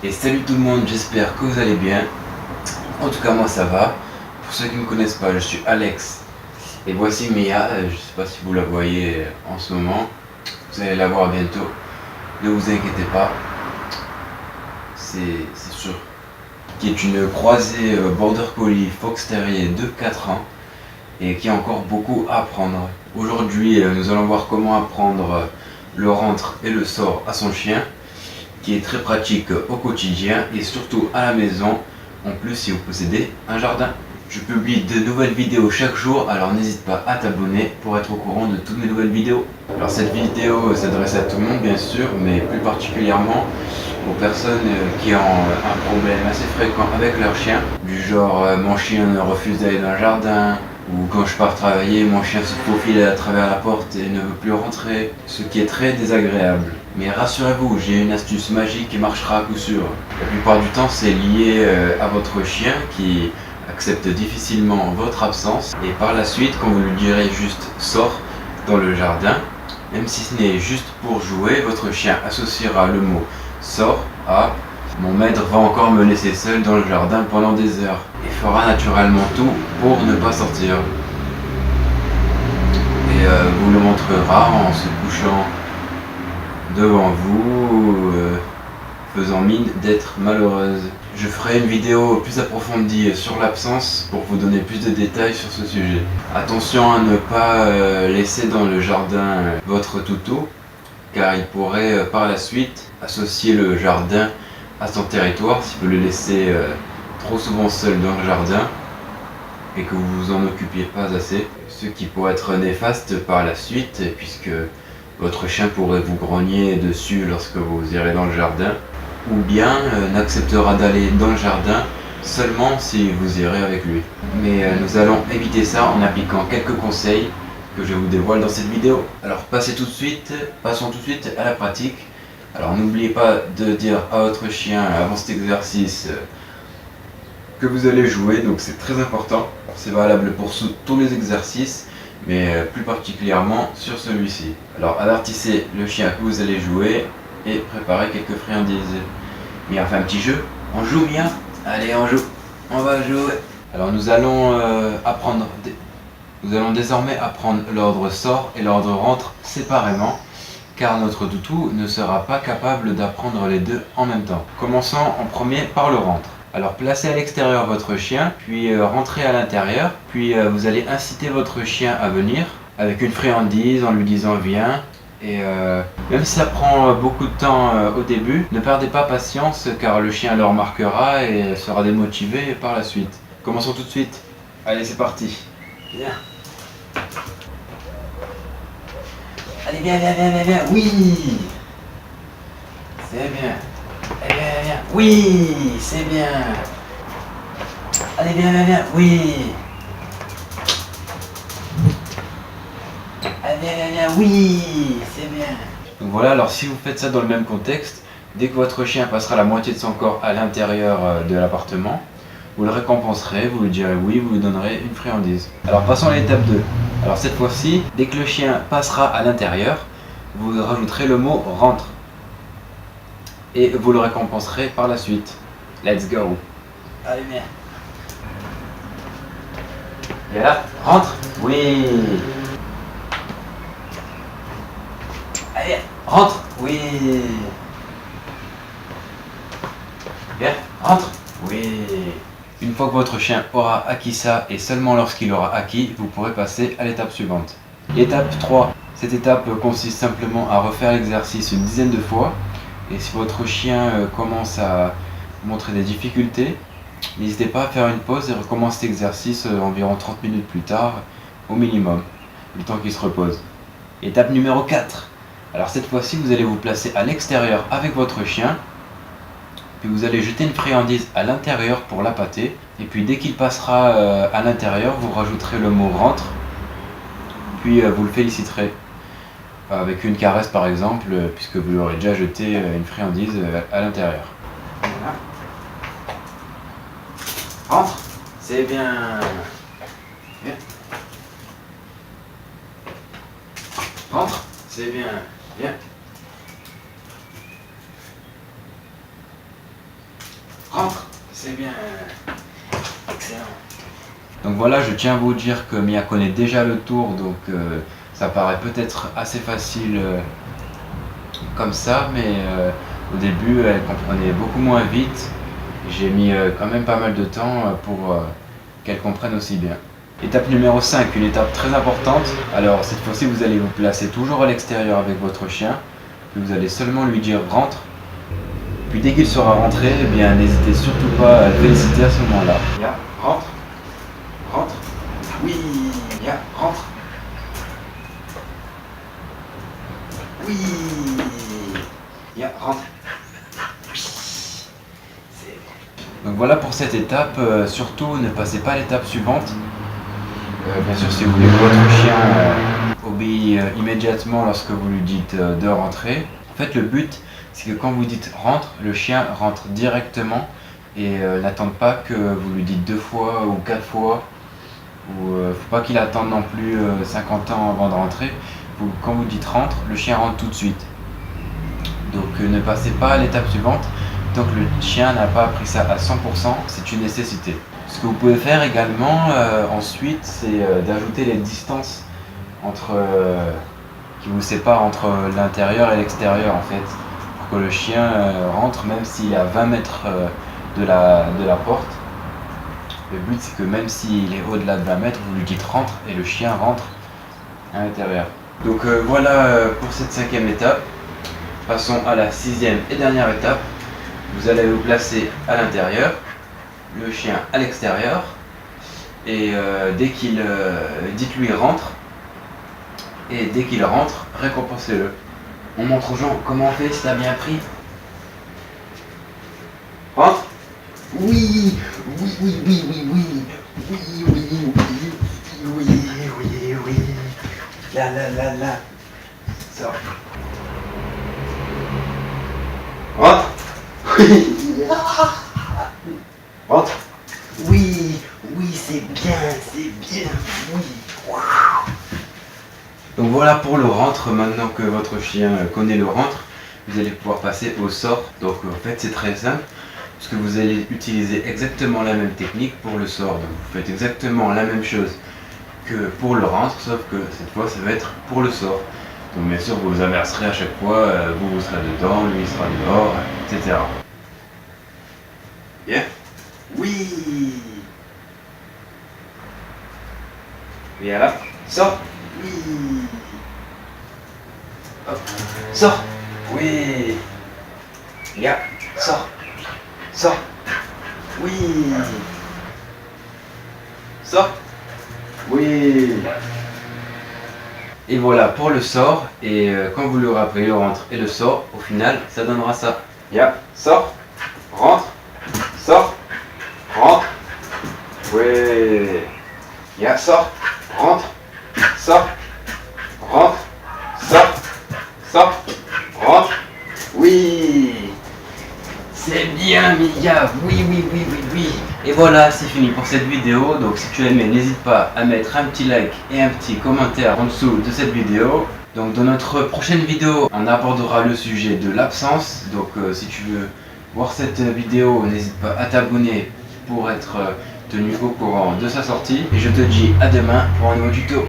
Et salut tout le monde, j'espère que vous allez bien. En tout cas moi ça va. Pour ceux qui ne me connaissent pas, je suis Alex. Et voici Mia, je ne sais pas si vous la voyez en ce moment. Vous allez la voir bientôt. Ne vous inquiétez pas. C'est sûr. Qui est une croisée Border Collie Fox Terrier de 4 ans. Et qui a encore beaucoup à apprendre. Aujourd'hui nous allons voir comment apprendre le rentre et le sort à son chien, qui est très pratique au quotidien et surtout à la maison, en plus si vous possédez un jardin. Je publie de nouvelles vidéos chaque jour, alors n'hésite pas à t'abonner pour être au courant de toutes mes nouvelles vidéos. Alors cette vidéo s'adresse à tout le monde bien sûr, mais plus particulièrement aux personnes qui ont un problème assez fréquent avec leur chien, du genre mon chien refuse d'aller dans le jardin, ou quand je pars travailler, mon chien se faufile à travers la porte et ne veut plus rentrer, ce qui est très désagréable. Mais rassurez-vous, j'ai une astuce magique qui marchera à coup sûr. La plupart du temps, c'est lié à votre chien qui accepte difficilement votre absence, et par la suite, quand vous lui direz juste « sors » dans le jardin, même si ce n'est juste pour jouer, votre chien associera le mot « sors » à « mon maître va encore me laisser seul dans le jardin pendant des heures » et fera naturellement tout pour ne pas sortir. Et vous le montrera en se couchant devant vous, faisant mine d'être malheureuse. Je ferai une vidéo plus approfondie sur l'absence pour vous donner plus de détails sur ce sujet. Attention à ne pas laisser dans le jardin votre toutou, car il pourrait par la suite associer le jardin à son territoire si vous le laissez trop souvent seul dans le jardin et que vous vous en occupiez pas assez, ce qui pourrait être néfaste par la suite puisque votre chien pourrait vous grogner dessus lorsque vous irez dans le jardin, ou bien n'acceptera d'aller dans le jardin seulement si vous irez avec lui. Mais nous allons éviter ça en appliquant quelques conseils que je vous dévoile dans cette vidéo. Alors passons tout de suite à la pratique. Alors n'oubliez pas de dire à votre chien avant cet exercice que vous allez jouer, donc c'est très important. C'est valable pour tous les exercices, mais plus particulièrement sur celui-ci. Alors avertissez le chien que vous allez jouer et préparez quelques friandises. Mia fait un petit jeu. On joue Mia? Allez on joue. On va jouer. Alors nous allons désormais apprendre l'ordre sort et l'ordre rentre séparément, car notre toutou ne sera pas capable d'apprendre les deux en même temps. Commençons en premier par le rentre. Alors placez à l'extérieur votre chien, puis rentrez à l'intérieur, puis vous allez inciter votre chien à venir avec une friandise en lui disant viens. Et même si ça prend beaucoup de temps au début, ne perdez pas patience car le chien le remarquera et sera démotivé par la suite. Commençons tout de suite. Allez c'est parti. Viens. Allez, viens, viens, viens, viens, viens. Oui. C'est bien. Allez, viens, viens, viens. Oui, c'est bien. Allez, viens, viens, viens. Oui. Allez, viens, viens, viens. Oui, c'est bien. Donc voilà, alors si vous faites ça dans le même contexte, dès que votre chien passera la moitié de son corps à l'intérieur de l'appartement, vous le récompenserez, vous lui direz oui, vous lui donnerez une friandise. Alors passons à l'étape 2. Alors cette fois-ci, dès que le chien passera à l'intérieur, vous rajouterez le mot rentre. Et vous le récompenserez par la suite. Let's go. Allez, viens. Et là, rentre. Oui. Allez, rentre. Oui. Viens, rentre. Oui. Une fois que votre chien aura acquis ça, et seulement lorsqu'il aura acquis, vous pourrez passer à l'étape suivante. L'étape 3. Cette étape consiste simplement à refaire l'exercice une dizaine de fois. Et si votre chien commence à montrer des difficultés, n'hésitez pas à faire une pause et recommencer cet exercice environ 30 minutes plus tard, au minimum, le temps qu'il se repose. Étape numéro 4. Alors cette fois-ci, vous allez vous placer à l'extérieur avec votre chien. Puis vous allez jeter une friandise à l'intérieur pour l'appâter. Et puis dès qu'il passera à l'intérieur, vous rajouterez le mot rentre. Puis vous le féliciterez. Avec une caresse par exemple, puisque vous lui aurez déjà jeté une friandise à l'intérieur. Voilà. Rentre. C'est bien. Viens. Rentre. C'est bien. Viens. rentre, c'est bien. Excellent. Donc voilà, je tiens à vous dire que Mia connaît déjà le tour, donc ça paraît peut-être assez facile comme ça, mais au début elle comprenait beaucoup moins vite. J'ai mis quand même pas mal de temps pour qu'elle comprenne aussi bien. Étape numéro 5, une étape très importante. Alors cette fois-ci vous allez vous placer toujours à l'extérieur avec votre chien, puis vous allez seulement lui dire rentre. Puis dès qu'il sera rentré, eh bien n'hésitez surtout pas à le féliciter à ce moment-là. Mia, rentre. Rentre. Oui, Mia, rentre. Oui, Mia, rentre. Donc voilà pour cette étape, surtout ne passez pas à l'étape suivante. Bien sûr, si vous voulez que votre chien obéit immédiatement lorsque vous lui dites de rentrer. En fait, le but, c'est que quand vous dites rentre, le chien rentre directement et n'attende pas que vous lui dites 2 fois ou 4 fois. Faut pas qu'il attende non plus 50 ans avant de rentrer. Quand vous dites rentre, le chien rentre tout de suite. Donc ne passez pas à l'étape suivante. Tant que le chien n'a pas appris ça à 100%, c'est une nécessité. Ce que vous pouvez faire également ensuite, c'est d'ajouter les distances qui vous séparent entre l'intérieur et l'extérieur en fait, pour que le chien rentre même s'il est à 20 mètres de la porte. Le but c'est que même s'il est au-delà de 20 mètres, vous lui dites rentre et le chien rentre à l'intérieur. Donc voilà pour cette 5e étape. Passons à la 6e et dernière étape. Vous allez vous placer à l'intérieur, le chien à l'extérieur, et dès qu'il dites-lui rentre, et dès qu'il rentre, récompensez-le. On montre aux gens comment on fait si t'as bien pris. Rentre. Oui, oui, oui, oui, oui, oui, oui, oui, oui, oui, oui, oui, la, sors. Rentre. Rentre. Oui, oui, c'est bien, oui. Donc voilà pour le rentre. Maintenant que votre chien connaît le rentre, vous allez pouvoir passer au sort. Donc en fait c'est très simple, parce que vous allez utiliser exactement la même technique pour le sort. Donc vous faites exactement la même chose que pour le rentre, sauf que cette fois ça va être pour le sort. Donc bien sûr vous vous inverserez à chaque fois, vous serez dedans, lui il sera dehors, etc. Bien. Oui. Viens là. Sors. Oui. Hop. Sors. Oui. Viens. Sors. Sors. Oui. Sors. Oui. Et voilà pour le sort. Et quand vous l'aurez appris, le rentre et le sort, au final, ça donnera ça. Viens. Sors. Rentre. Sors. Rentre. Oui. Viens. Sors. Rentre. Sors. Rentre. Sors. Sors. Rentre. Oui. C'est bien Mia. Oui, oui, oui, oui, oui. Et voilà, c'est fini pour cette vidéo. Donc si tu as aimé, n'hésite pas à mettre un petit like et un petit commentaire en dessous de cette vidéo. Donc dans notre prochaine vidéo, on abordera le sujet de l'absence. Donc si tu veux voir cette vidéo, n'hésite pas à t'abonner pour être tenu au courant de sa sortie. Et je te dis à demain pour un nouveau tuto.